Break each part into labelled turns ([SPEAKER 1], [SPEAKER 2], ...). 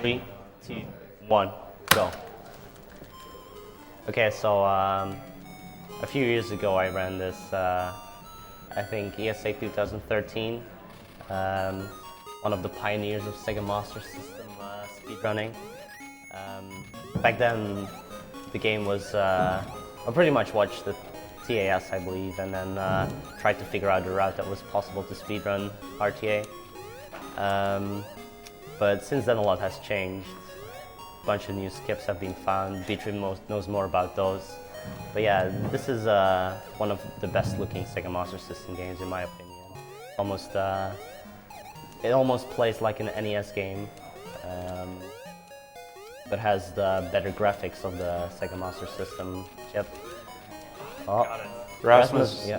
[SPEAKER 1] 3, 2, 1, go. Okay, so a few years ago I ran this, I think ESA 2013, one of the pioneers of Sega Master System speedrunning. Back then the game was, I pretty much watched the TAS, I believe, and then tried to figure out a route that was possible to speedrun RTA. But since then a lot has changed. A bunch of new skips have been found. Beatrice knows more about those. But yeah, this is one of the best looking Sega Master System games in my opinion. It almost plays like an NES game, but has the better graphics of the Sega Master System chip. Oh,
[SPEAKER 2] Rasmus,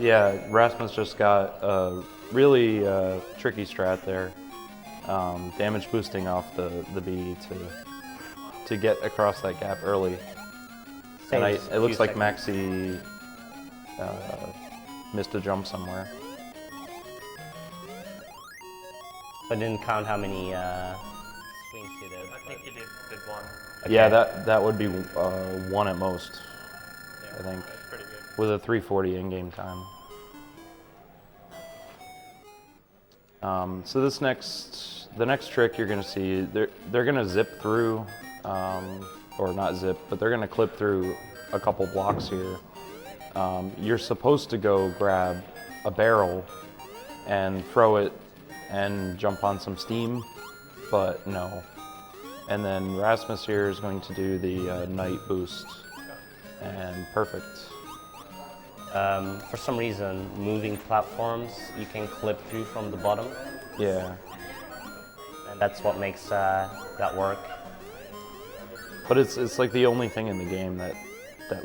[SPEAKER 2] Rasmus just got a really tricky strat there. Damage boosting off the B to get across that gap early. And it looks like Maxie missed a jump somewhere.
[SPEAKER 1] I didn't count how many swings you did.
[SPEAKER 3] I think you did one.
[SPEAKER 1] Okay.
[SPEAKER 2] Yeah, that would be one at most,
[SPEAKER 3] Yeah,
[SPEAKER 2] I think,
[SPEAKER 3] that's pretty good.
[SPEAKER 2] with a 340 in-game time. So the next trick you're gonna see, they're gonna zip through, or not zip, but they're gonna clip through a couple blocks here. You're supposed to go grab a barrel and throw it and jump on some steam, but no. And then Rasmus here is going to do the night boost, and perfect.
[SPEAKER 1] For some reason, moving platforms you can clip through from the bottom,
[SPEAKER 2] Yeah.
[SPEAKER 1] and that's what makes that work.
[SPEAKER 2] But it's like the only thing in the game that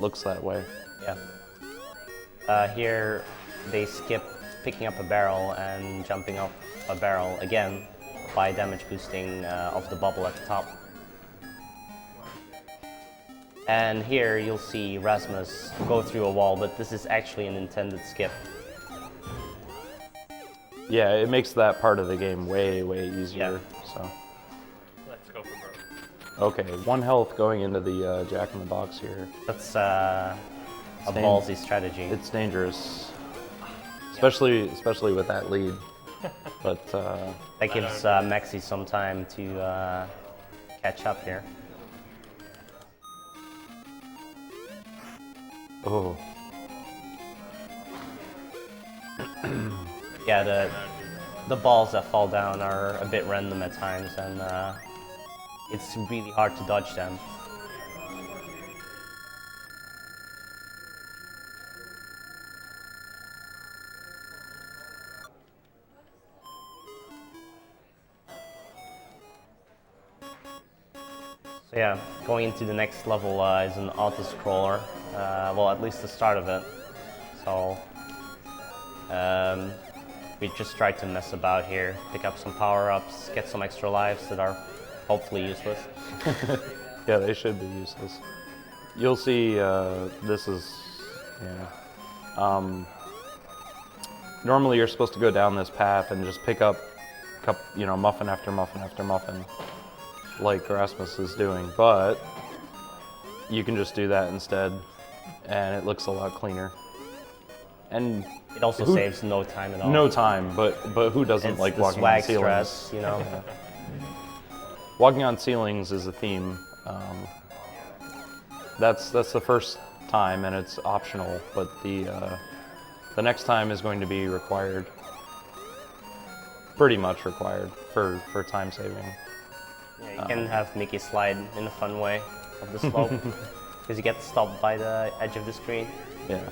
[SPEAKER 2] looks that way.
[SPEAKER 1] Yeah. Here they skip picking up a barrel and jumping up a barrel again by damage boosting of the bubble at the top. And here you'll see Rasmus go through a wall, but this is actually an intended skip.
[SPEAKER 2] Yeah, it makes that part of the game way easier. So.
[SPEAKER 3] Let's go for broke.
[SPEAKER 2] Okay, 1 health going into the Jack in the Box here.
[SPEAKER 1] That's a ballsy strategy.
[SPEAKER 2] It's dangerous, especially with that lead. But
[SPEAKER 1] That gives Maxie some time to catch up here.
[SPEAKER 2] oh,
[SPEAKER 1] Yeah, the balls that fall down are a bit random at times, and it's really hard to dodge them. So yeah, going into the next level is an auto-scroller, well, at least the start of it. So we just try to mess about here, pick up some power-ups, get some extra lives that are hopefully useless.
[SPEAKER 2] yeah, they should be useless. You'll see. This is, normally you're supposed to go down this path and just pick up, muffin after muffin after muffin, like Rasmus is doing, but you can just do that instead, and it looks a lot cleaner. And
[SPEAKER 1] It also saves no time at all.
[SPEAKER 2] no time, but who doesn't
[SPEAKER 1] It's
[SPEAKER 2] like
[SPEAKER 1] the
[SPEAKER 2] walking on
[SPEAKER 1] swag
[SPEAKER 2] ceilings?
[SPEAKER 1] stress, you know.
[SPEAKER 2] Yeah. Walking on ceilings is a theme. That's the first time, and it's optional, but the next time is going to be required. Pretty much required for time saving.
[SPEAKER 1] Yeah, you can have Mickey slide in a fun way up the slope, because you get stopped by the edge of the screen.
[SPEAKER 2] Yeah.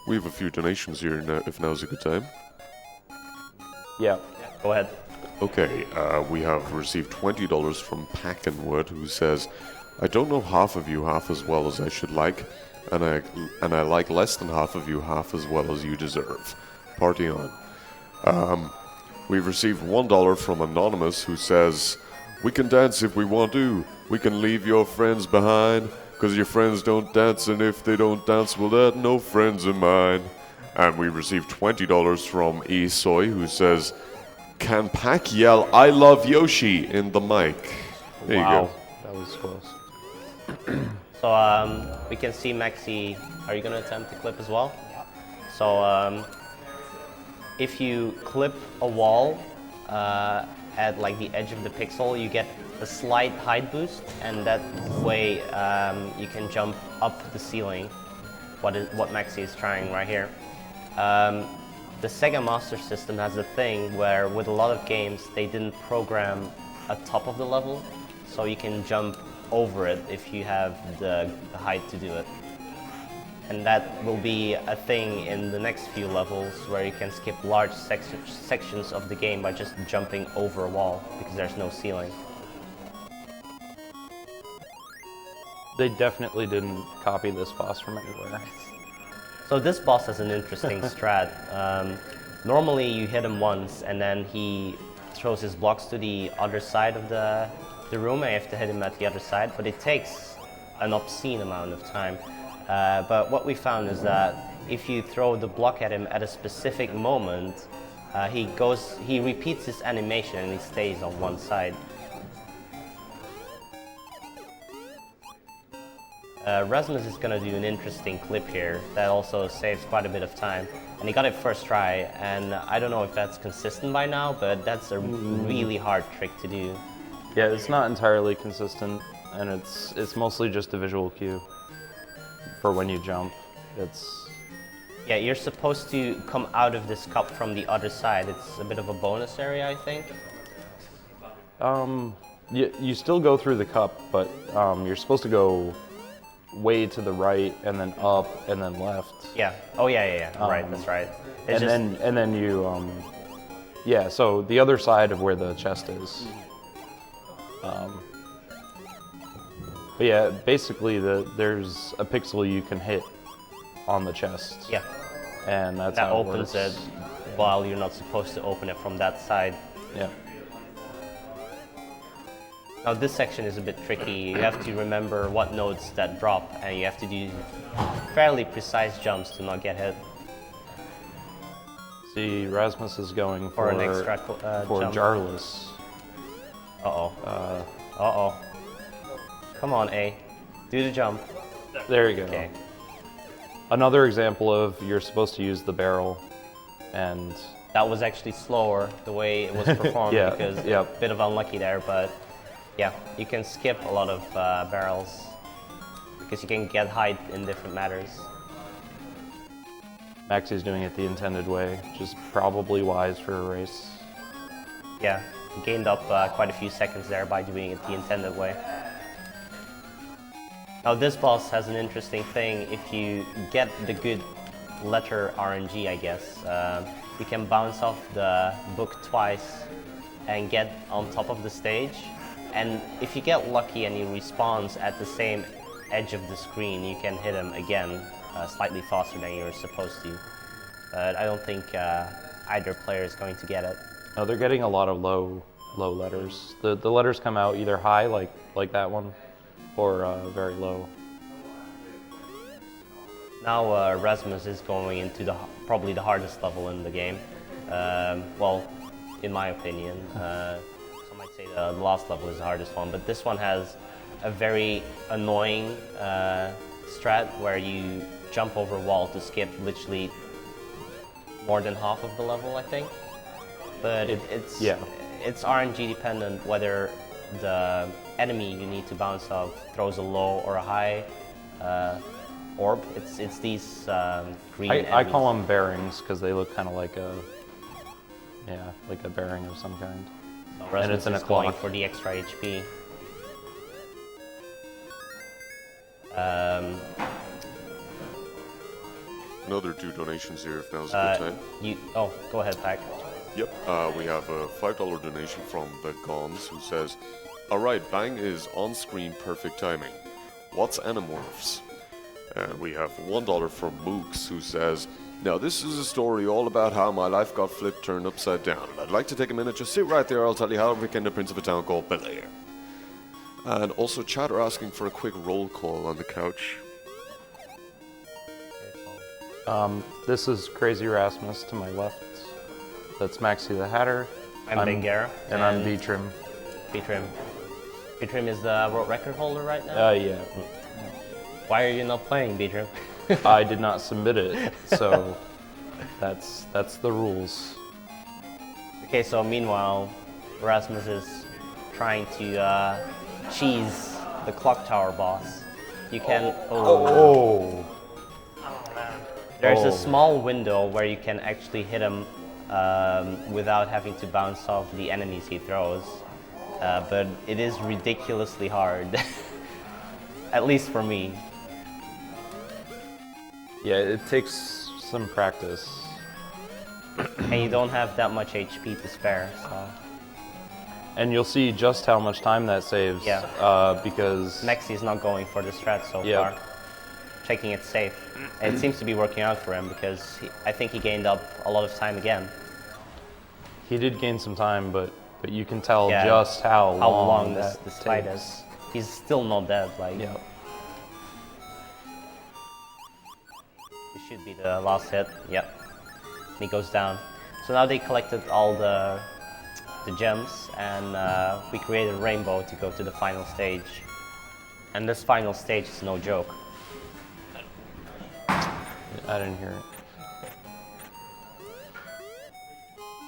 [SPEAKER 4] We have a few donations here now, if now's a good time.
[SPEAKER 2] Yeah.
[SPEAKER 1] Go ahead.
[SPEAKER 4] Okay, we have received $20 from Packenwood, who says, I don't know half of you half as well as I should like, and I like less than half of you half as well as you deserve. Party on. We've received $1 from Anonymous, who says, we can dance if we want to. We can leave your friends behind, because your friends don't dance, and if they don't dance, well, they're no friends of mine. And we received $20 from Esoy, who says, Can Pac yell "I love Yoshi" in the mic? There you
[SPEAKER 2] Wow,
[SPEAKER 4] go.
[SPEAKER 2] that was close.
[SPEAKER 1] So we can see Maxie. Are you gonna attempt to clip as well? Yeah. So if you clip a wall at like the edge of the pixel, you get a slight height boost, and that way you can jump up the ceiling. What Maxie is trying right here. The Sega Master System has a thing where with a lot of games they didn't program a top of the level, so you can jump over it if you have the height to do it. And that will be a thing in the next few levels where you can skip large sections of the game by just jumping over a wall because there's no ceiling.
[SPEAKER 2] They definitely didn't copy this boss from anywhere.
[SPEAKER 1] So this boss has an interesting strat. Normally you hit him once and then he throws his blocks to the other side of the room and you have to hit him at the other side, but it takes an obscene amount of time. But what we found is that if you throw the block at him at a specific moment, he repeats his animation and he stays on one side. Rasmus is going to do an interesting clip here that also saves quite a bit of time. And he got it first try, and I don't know if that's consistent by now, but that's a really hard trick to do.
[SPEAKER 2] Yeah, it's not entirely consistent, and it's mostly just a visual cue for when you jump.
[SPEAKER 1] Yeah, you're supposed to come out of this cup from the other side. It's a bit of a bonus area, I think.
[SPEAKER 2] You still go through the cup, but you're supposed to go way to the right and then up and then left.
[SPEAKER 1] Yeah. Oh yeah. Right. That's right.
[SPEAKER 2] And then you yeah. So the other side of where the chest is. But yeah, basically there's a pixel you can hit on the chest.
[SPEAKER 1] Yeah.
[SPEAKER 2] And that's
[SPEAKER 1] that
[SPEAKER 2] how it
[SPEAKER 1] opens
[SPEAKER 2] works.
[SPEAKER 1] it while you're not supposed to open it from that side.
[SPEAKER 2] Yeah.
[SPEAKER 1] Now this section is a bit tricky. You have to remember what nodes that drop, and you have to do fairly precise jumps to not get hit.
[SPEAKER 2] See, Rasmus is going for
[SPEAKER 1] an extra jump.
[SPEAKER 2] Jarless.
[SPEAKER 1] Uh-oh. Come on, A. Do the jump.
[SPEAKER 2] There you go.
[SPEAKER 1] Okay.
[SPEAKER 2] Another example of you're supposed to use the barrel, and
[SPEAKER 1] that was actually slower the way it was performed
[SPEAKER 2] Yeah,
[SPEAKER 1] because
[SPEAKER 2] yep.
[SPEAKER 1] a bit of unlucky there, but yeah, you can skip a lot of barrels because you can get height in different matters.
[SPEAKER 2] Maxie's doing it the intended way, which is probably wise for a race.
[SPEAKER 1] Yeah, gained up quite a few seconds there by doing it the intended way. Now this boss has an interesting thing. If you get the good letter RNG, I guess, you can bounce off the book twice and get on top of the stage. And if you get lucky and he respawns at the same edge of the screen, you can hit him again slightly faster than you're supposed to. But I don't think either player is going to get it.
[SPEAKER 2] No, they're getting a lot of low letters. The letters come out either high, like that one, or very low.
[SPEAKER 1] Now Rasmus is going into probably the hardest level in the game. Well, in my opinion. Some might say the last level is the hardest one, but this one has a very annoying strat where you jump over a wall to skip literally more than half of the level, I think. But it's RNG dependent whether the enemy you need to bounce off throws a low or a high orb. It's these green enemies.
[SPEAKER 2] I call them bearings because they look kind of like a bearing of some kind.
[SPEAKER 1] So
[SPEAKER 2] and it's in a
[SPEAKER 1] going
[SPEAKER 2] clock.
[SPEAKER 1] for the extra HP.
[SPEAKER 4] Another 2 donations here if now's a good time.
[SPEAKER 1] Go ahead, Pac.
[SPEAKER 4] Yep, we have a $5 donation from the Gons who says, "Alright, Bang is on-screen perfect timing. What's Animorphs?" And we have $1 from Mooks who says, "Now this is a story all about how my life got flipped turned upside down. And I'd like to take a minute, just sit right there, I'll tell you how I became the prince of a town called Bel Air." And also chat are asking for a quick roll call on the couch.
[SPEAKER 2] This is KrazyRasmus to my left. That's MaxieTheHatter.
[SPEAKER 1] I'm Benguer.
[SPEAKER 2] And I'm B-Trim.
[SPEAKER 1] B-Trim. B-Trim is the world record holder right now?
[SPEAKER 2] Yeah.
[SPEAKER 1] Why are you not playing, B-Trim?
[SPEAKER 2] I did not submit it, so that's the rules.
[SPEAKER 1] Okay, so meanwhile, Rasmus is trying to cheese the clock tower boss. You can.
[SPEAKER 2] Oh.
[SPEAKER 1] There's a small window where you can actually hit him without having to bounce off the enemies he throws. But it is ridiculously hard, at least for me.
[SPEAKER 2] Yeah, it takes some practice.
[SPEAKER 1] And you don't have that much HP to spare, so.
[SPEAKER 2] And you'll see just how much time that saves.
[SPEAKER 1] Yeah.
[SPEAKER 2] Because
[SPEAKER 1] Maxie's not going for the strat so far. Checking it safe. And it seems to be working out for him because I think he gained up a lot of time again.
[SPEAKER 2] he did gain some time, but you can tell just how
[SPEAKER 1] long
[SPEAKER 2] this
[SPEAKER 1] fight is. He's still not dead. Like.
[SPEAKER 2] Yeah.
[SPEAKER 1] This should be the last hit. Yep. He goes down. So now they collected all the gems, and we created a rainbow to go to the final stage. And this final stage is no joke.
[SPEAKER 2] I didn't hear it.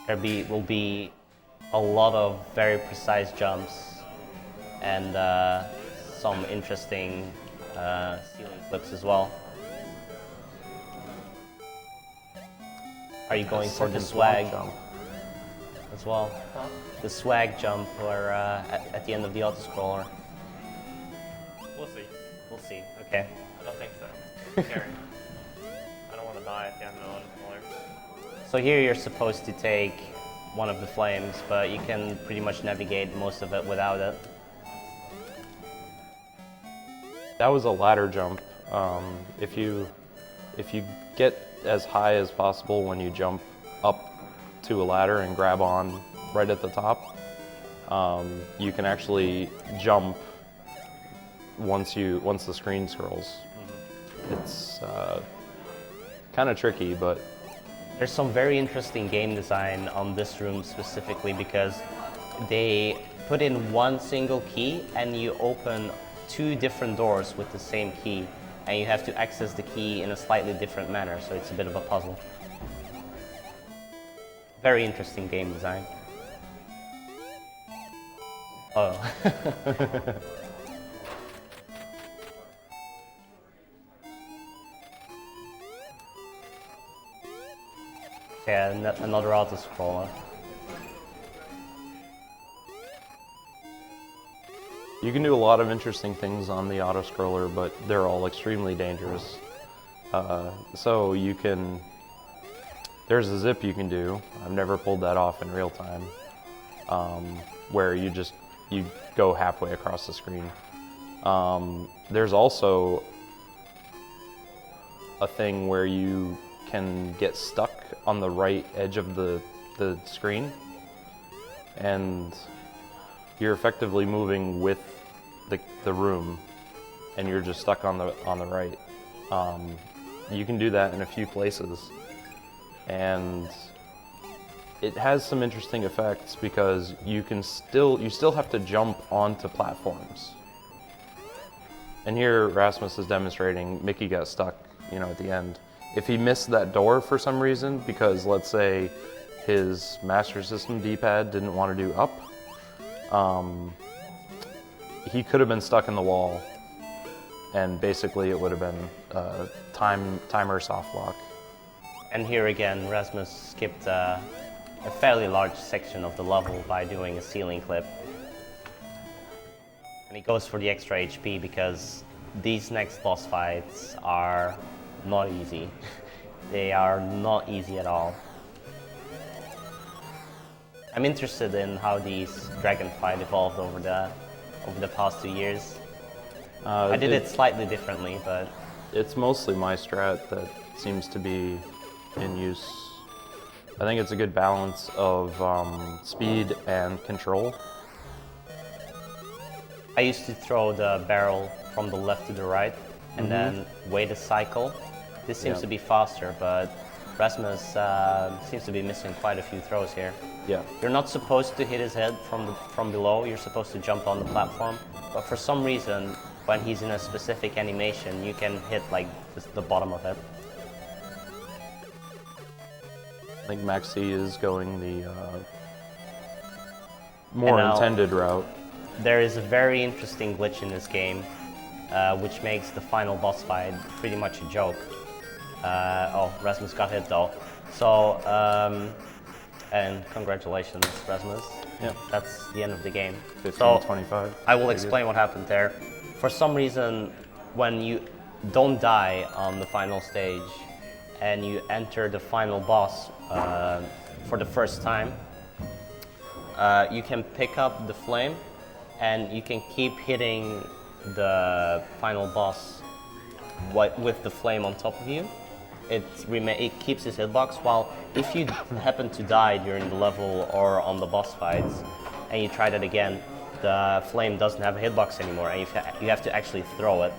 [SPEAKER 1] There will be a lot of very precise jumps and some interesting ceiling flips as well. Are you going for the swag
[SPEAKER 2] jump
[SPEAKER 1] as well? Huh? The swag jump or at the end of the auto-scroller?
[SPEAKER 3] We'll see.
[SPEAKER 1] We'll see. Okay.
[SPEAKER 3] I don't think so. Carry. I don't want to die at the end of the auto-scroller.
[SPEAKER 1] So here you're supposed to take one of the flames, but you can pretty much navigate most of it without it.
[SPEAKER 2] That was a ladder jump. If you get as high as possible when you jump up to a ladder and grab on right at the top, you can actually jump once the screen scrolls. It's kind of tricky, but
[SPEAKER 1] there's some very interesting game design on this room specifically because they put in one single key and you open two different doors with the same key, and you have to access the key in a slightly different manner, so it's a bit of a puzzle. Very interesting game design. Oh. Yeah, another auto-scroller.
[SPEAKER 2] you can do a lot of interesting things on the auto-scroller, but they're all extremely dangerous. So you can, there's a zip you can do. I've never pulled that off in real time, where you go halfway across the screen. There's also a thing where you can get stuck on the right edge of the screen, and you're effectively moving with the room, and you're just stuck on the right. You can do that in a few places, and it has some interesting effects because you still have to jump onto platforms. And here Rasmus is demonstrating Mickey got stuck, at the end. If he missed that door for some reason, because let's say his Master System D-pad didn't want to do up, he could have been stuck in the wall, and basically it would have been timer soft lock.
[SPEAKER 1] And here again, Rasmus skipped a fairly large section of the level by doing a ceiling clip. And he goes for the extra HP because these next boss fights are not easy. They are not easy at all. I'm interested in how these dragon fight evolved over the past 2 years. I did it slightly differently, but
[SPEAKER 2] it's mostly my strat that seems to be in use. I think it's a good balance of speed and control.
[SPEAKER 1] I used to throw the barrel from the left to the right and then wait a cycle. This seems to be faster, but Rasmus seems to be missing quite a few throws here.
[SPEAKER 2] Yeah.
[SPEAKER 1] You're not supposed to hit his head from below. You're supposed to jump on the platform. But for some reason, when he's in a specific animation, you can hit like the bottom of it.
[SPEAKER 2] I think Maxie is going the more
[SPEAKER 1] And now-
[SPEAKER 2] intended route.
[SPEAKER 1] There is a very interesting glitch in this game, which makes the final boss fight pretty much a joke. Oh, Rasmus got hit though. So, and congratulations, Rasmus.
[SPEAKER 2] Yeah.
[SPEAKER 1] That's the end of the game.
[SPEAKER 2] 15-25.
[SPEAKER 1] I will explain what happened there. For some reason, when you don't die on the final stage and you enter the final boss for the first time, you can pick up the flame and you can keep hitting the final boss with the flame on top of you. It keeps his hitbox, while if you happen to die during the level or on the boss fights and you try that again, the flame doesn't have a hitbox anymore and you have to actually throw it.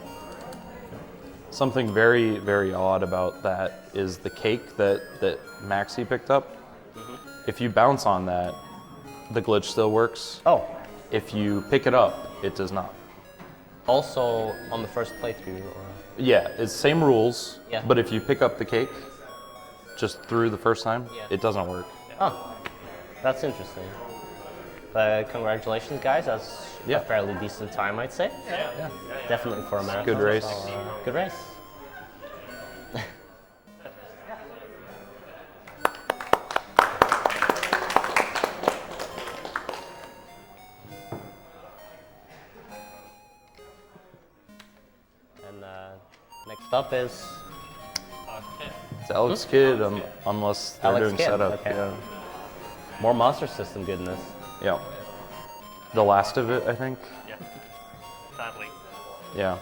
[SPEAKER 2] Something very, very odd about that is the cake that Maxie picked up. If you bounce on that, the glitch still works.
[SPEAKER 1] Oh,
[SPEAKER 2] If you pick it up, it does not.
[SPEAKER 1] also on the first playthrough? Or...
[SPEAKER 2] Yeah, it's same rules,
[SPEAKER 1] Yeah.
[SPEAKER 2] but if you pick up the cake just through the first time,
[SPEAKER 1] Yeah.
[SPEAKER 2] it doesn't work.
[SPEAKER 1] Oh, that's interesting. But congratulations, guys. That's
[SPEAKER 2] Yeah.
[SPEAKER 1] a fairly decent time, I'd say.
[SPEAKER 2] Yeah.
[SPEAKER 1] Definitely for a marathon.
[SPEAKER 2] Good race.
[SPEAKER 1] So, good race. And next up is
[SPEAKER 3] Okay.
[SPEAKER 2] It's Alex Kidd, unless they're
[SPEAKER 1] Alex
[SPEAKER 2] doing
[SPEAKER 1] Kidd,
[SPEAKER 2] setup.
[SPEAKER 1] okay.
[SPEAKER 2] Yeah.
[SPEAKER 1] more Master System goodness.
[SPEAKER 2] Yeah. The last of it, I think.
[SPEAKER 3] Yeah. Sadly.
[SPEAKER 2] Yeah.